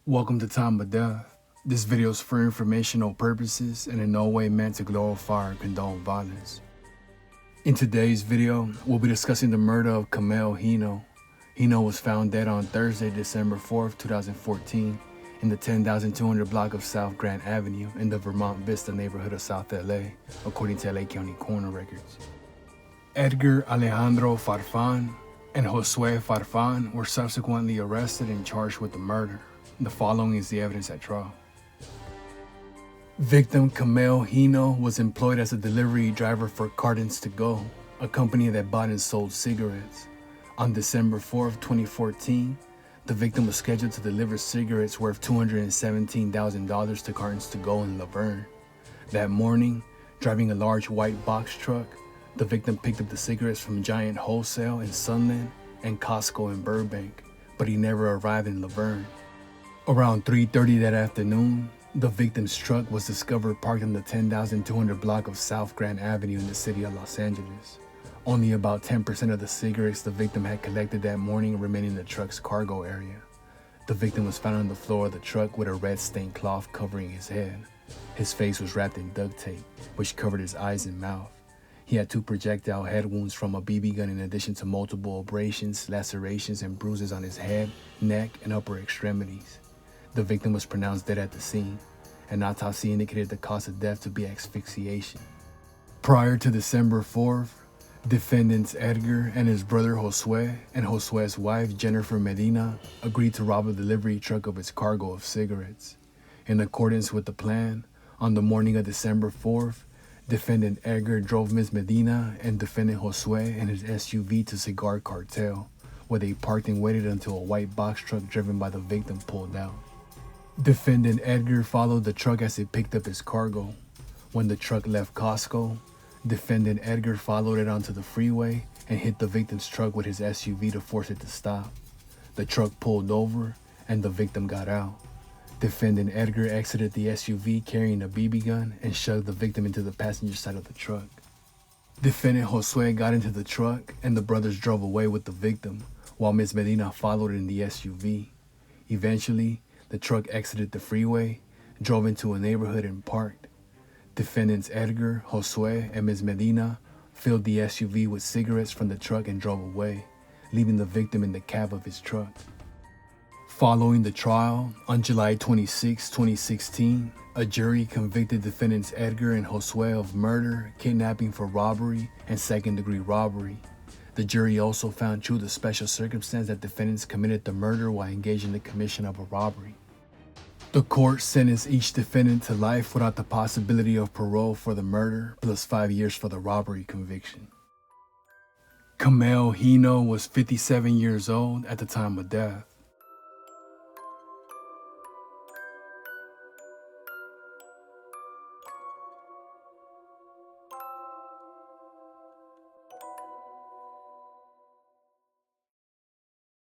Welcome to Time of Death. This video is for informational purposes and in no way meant to glorify or condone violence. In today's video, we'll be discussing the murder of Camille Hino. Hino was found dead on Thursday, December 4th, 2014 in the 10,200 block of South Grant Avenue in the Vermont Vista neighborhood of South LA, according to LA County coroner records. Edgar Alejandro Farfan and Josue Farfan were subsequently arrested and charged with the murder. The following is the evidence at trial. Victim Camille Hino was employed as a delivery driver for Cartons to Go, a company that bought and sold cigarettes. On December 4th, 2014, the victim was scheduled to deliver cigarettes worth $217,000 to Cartons to Go in Laverne. That morning, driving a large white box truck, the victim picked up the cigarettes from Giant Wholesale in Sunland and Costco in Burbank, but he never arrived in Laverne. Around 3:30 that afternoon, the victim's truck was discovered parked in the 10,200 block of South Grant Avenue in the city of Los Angeles. Only about 10% of the cigarettes the victim had collected that morning remained in the truck's cargo area. The victim was found on the floor of the truck with a red stained cloth covering his head. His face was wrapped in duct tape, which covered his eyes and mouth. He had 2 projectile head wounds from a BB gun in addition to multiple abrasions, lacerations, and bruises on his head, neck, and upper extremities. The victim was pronounced dead at the scene. An autopsy indicated the cause of death to be asphyxiation. Prior to December 4th, defendants Edgar and his brother Josue and Josue's wife Jennifer Medina agreed to rob a delivery truck of its cargo of cigarettes. In accordance with the plan, on the morning of December 4th, defendant Edgar drove Ms. Medina and defendant Josue in his SUV to Cigar Cartel, where they parked and waited until a white box truck driven by the victim pulled out. Defendant Edgar followed the truck as it picked up his cargo. When the truck left Costco, defendant Edgar followed it onto the freeway and hit the victim's truck with his SUV to force it to stop. The truck pulled over and the victim got out. Defendant Edgar exited the SUV carrying a BB gun and shoved the victim into the passenger side of the truck. Defendant Josue got into the truck and the brothers drove away with the victim, while Ms. Medina followed in the SUV. Eventually, the truck exited the freeway, drove into a neighborhood and parked. Defendants Edgar, Josue, and Ms. Medina filled the SUV with cigarettes from the truck and drove away, leaving the victim in the cab of his truck. Following the trial, on July 26, 2016, a jury convicted defendants Edgar and Josue of murder, kidnapping for robbery, and second-degree robbery. The jury also found true the special circumstance that defendants committed the murder while engaged in the commission of a robbery. The court sentenced each defendant to life without the possibility of parole for the murder, plus 5 years for the robbery conviction. Camille Hino was 57 years old at the time of death.